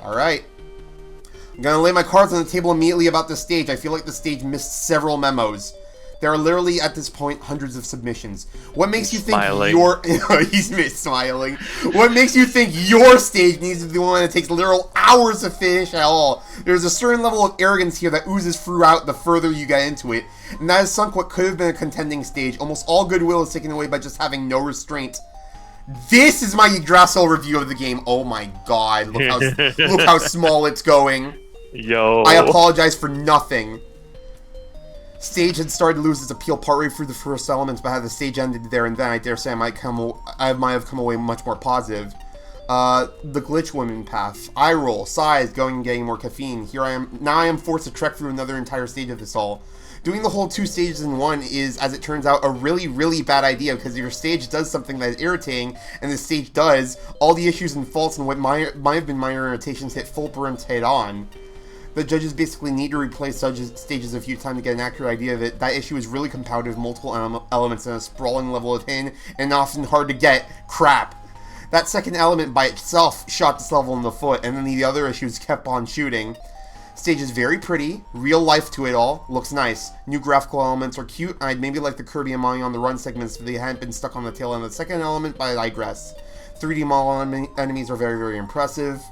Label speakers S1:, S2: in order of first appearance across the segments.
S1: Alright. I'm gonna lay my cards on the table immediately about this stage. I feel like the stage missed several memos. There are literally, at this point, hundreds of submissions. What makes you think your... He's smiling. What makes you think your stage needs to be the one that takes literal hours to finish at all? There's a certain level of arrogance here that oozes throughout the further you get into it. And that has sunk what could have been a contending stage. Almost all goodwill is taken away by just having no restraint. This is my Yggdrasil review of the game. Oh my god. Look how small it's going.
S2: Yo.
S1: I apologize for nothing. Stage had started to lose its appeal partway through the first elements, but had the stage ended there and then, I dare say I might have come away much more positive. The glitch woman path. Eye roll, sighs, going and getting more caffeine. Here I am. Now I am forced to trek through another entire stage of this all. Doing the whole 2 stages in one is, as it turns out, a really, really bad idea, because if your stage does something that is irritating, and the stage does, all the issues and faults and what might have been minor irritations hit full burnt head on. The judges basically need to replay stages a few times to get an accurate idea of it. That issue is really compounded with multiple elements and a sprawling level of hidden and often hard to get crap. That second element by itself shot this level in the foot, and then the other issues kept on shooting. Stage is very pretty, real life to it all, looks nice. New graphical elements are cute, and I'd maybe like the Kirby and Mario on the run segments if they hadn't been stuck on the tail end of the second element, but I digress. 3D model enemies are very, very impressive.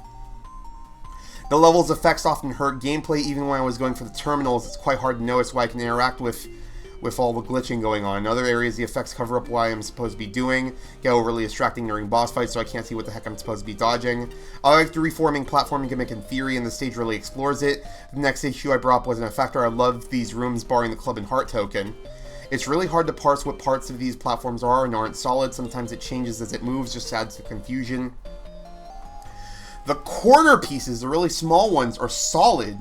S1: The level's effects often hurt gameplay. Even when I was going for the terminals, it's quite hard to notice why I can interact with all the glitching going on. In other areas, the effects cover up what I am supposed to be doing, get overly distracting during boss fights, so I can't see what the heck I'm supposed to be dodging. I like the reforming platforming gimmick in theory, and the stage really explores it. The next issue I brought up wasn't a factor. I love these rooms, barring the club and heart token. It's really hard to parse what parts of these platforms are and aren't solid. Sometimes it changes as it moves, just adds to confusion. The corner pieces, the really small ones, are solid.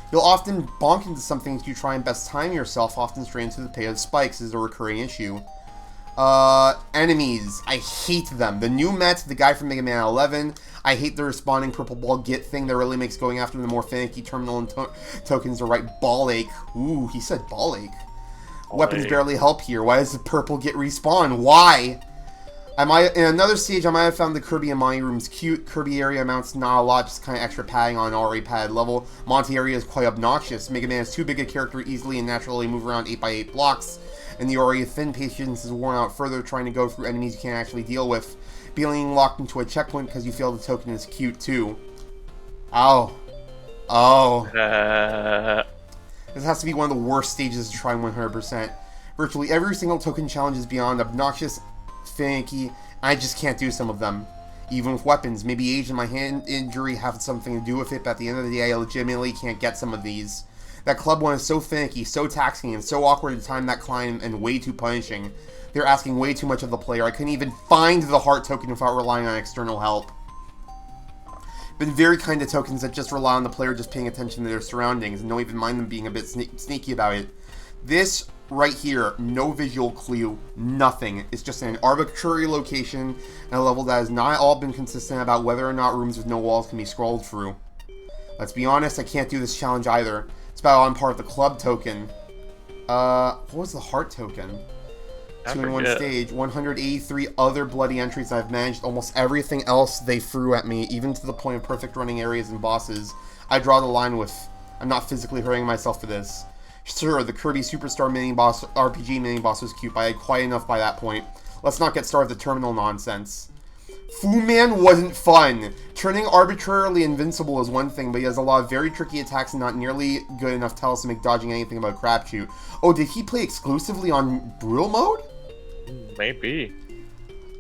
S1: You'll often bonk into something if you try and best time yourself, often straight into the pay of spikes is a recurring issue. Enemies. I hate them. The new Met, the guy from Mega Man 11, I hate the responding purple ball get thing that really makes going after the more finicky terminal and tokens the right ball ache. Ooh, he said ball ache. Weapons barely help here. Why does the purple get respawn? Why? In another stage, I might have found the Kirby and Monty rooms cute. Kirby area amounts not a lot, just kind of extra padding on an already padded level. Monty area is quite obnoxious. Mega Man is too big a character to easily and naturally move around 8x8 blocks, and the already thin patience is worn out further trying to go through enemies you can't actually deal with. Being locked into a checkpoint because you feel the token is cute too. Ow. Oh. This has to be one of the worst stages to try 100%. Virtually every single token challenge is beyond obnoxious, finicky. I just can't do some of them. Even with weapons, maybe age and my hand injury have something to do with it, but at the end of the day, I legitimately can't get some of these. That club one is so finicky, so taxing, and so awkward to time that climb, and way too punishing. They're asking way too much of the player. I couldn't even find the heart token without relying on external help. Been very kind to tokens that just rely on the player just paying attention to their surroundings, and don't even mind them being a bit sneaky about it. This right here, no visual clue, nothing. It's just an arbitrary location and a level that has not all been consistent about whether or not rooms with no walls can be scrolled through. Let's be honest, I can't do this challenge either. It's about on par with the club token. What was the heart token? 2 in 1 stage, 183 other bloody entries. I've managed almost everything else they threw at me, even to the point of perfect running areas and bosses. I draw the line with, I'm not physically hurting myself for this. Sure, the Kirby Superstar mini-boss, RPG mini-boss was cute, but I had quite enough by that point. Let's not get started with the terminal nonsense. Fu Man wasn't fun. Turning arbitrarily invincible is one thing, but he has a lot of very tricky attacks and not nearly good enough tells to make dodging anything about crapshoot. Oh, did he play exclusively on Brutal Mode?
S2: Maybe.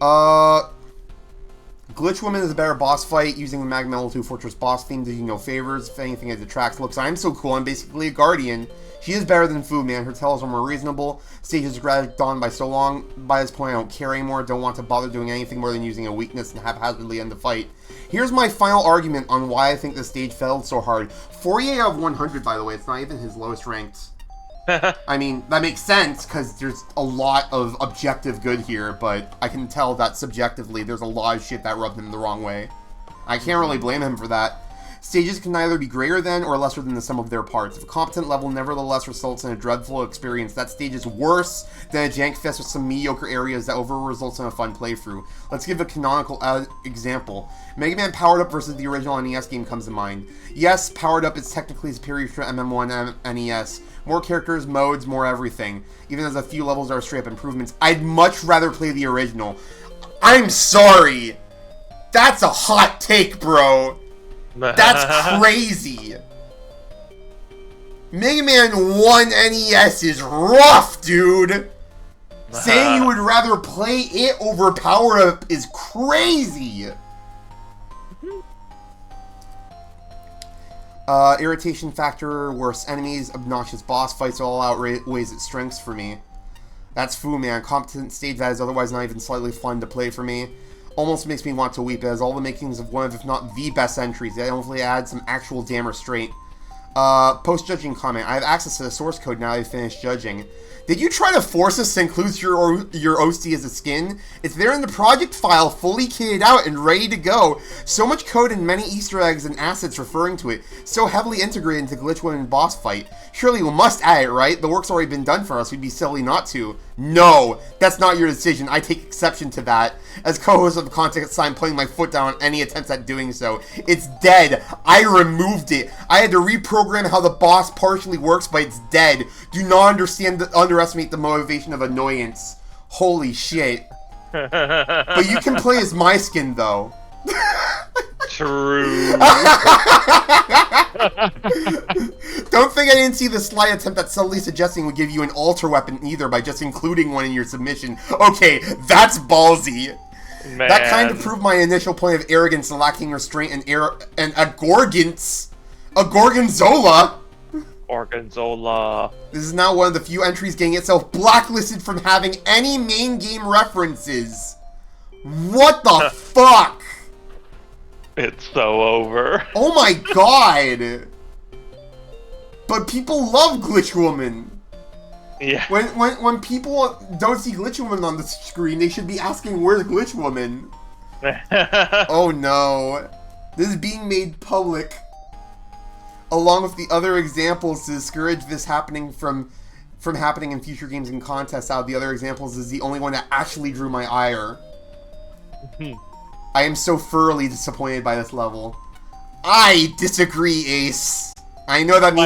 S1: Glitch Woman is a better boss fight, using the Magma Level 2 Fortress boss theme to do no favors. If anything, it detracts looks. I'm so cool, I'm basically a guardian. She is better than Fu Man, her tells are more reasonable. Stages dragged on by so long. By this point, I don't care anymore, don't want to bother doing anything more than using a weakness and haphazardly end the fight. Here's my final argument on why I think the stage failed so hard. 48 out of 100, by the way, it's not even his lowest ranked. I mean, that makes sense, because there's a lot of objective good here, but I can tell that subjectively there's a lot of shit that rubbed him the wrong way. I can't really blame him for that. Stages can either be greater than or lesser than the sum of their parts. If a competent level nevertheless results in a dreadful experience, that stage is worse than a jank fest with some mediocre areas that overall results in a fun playthrough. Let's give a canonical example. Mega Man Powered Up versus the original NES game comes to mind. Yes, Powered Up is technically superior to MM1 and NES. More characters, modes, more everything. Even as a few levels are straight up improvements. I'd much rather play the original. I'm sorry! That's a hot take, bro! That's crazy! Mega Man 1 NES is rough, dude! Saying you would rather play it over Power Up is crazy! Irritation factor, worse enemies, obnoxious boss fights all outweighs its strengths for me. That's Fu Man, competent stage that is otherwise not even slightly fun to play for me. Almost makes me want to weep. It has all the makings of one of, if not the best entries. It hopefully adds some actual damn restraint. Post-judging comment. I have access to the source code now that I've finished judging. Did you try to force us to include your OC as a skin? It's there in the project file, fully kitted out and ready to go. So much code and many Easter eggs and assets referring to it. So heavily integrated into Glitch Woman boss fight. Surely we must add it, right? The work's already been done for us. We'd be silly not to. No, that's not your decision. I take exception to that. As co-host of the Context, I'm putting my foot down on any attempts at doing so. It's dead. I removed it. I had to reprogram how the boss partially works, but it's dead. Do not underestimate the motivation of annoyance. Holy shit. But you can play as my skin, though.
S2: True.
S1: Don't think I didn't see the slight attempt at subtly suggesting would give you an alter weapon either by just including one in your submission. Okay, that's ballsy.
S2: Man.
S1: That kind of proved my initial point of arrogance and lacking restraint and a Gorgonzola.
S2: Gorgonzola.
S1: This is now one of the few entries getting itself blacklisted from having any main game references. What the fuck?
S2: It's so over.
S1: Oh my god! But people love Glitch Woman.
S2: Yeah.
S1: When people don't see Glitch Woman on the screen, they should be asking, where's Glitch Woman? Oh no. This is being made public. Along with the other examples to discourage this happening from happening in future games and contests. Out of the other examples is the only one that actually drew my ire. I am so thoroughly disappointed by this level. I disagree, Ace. I know that means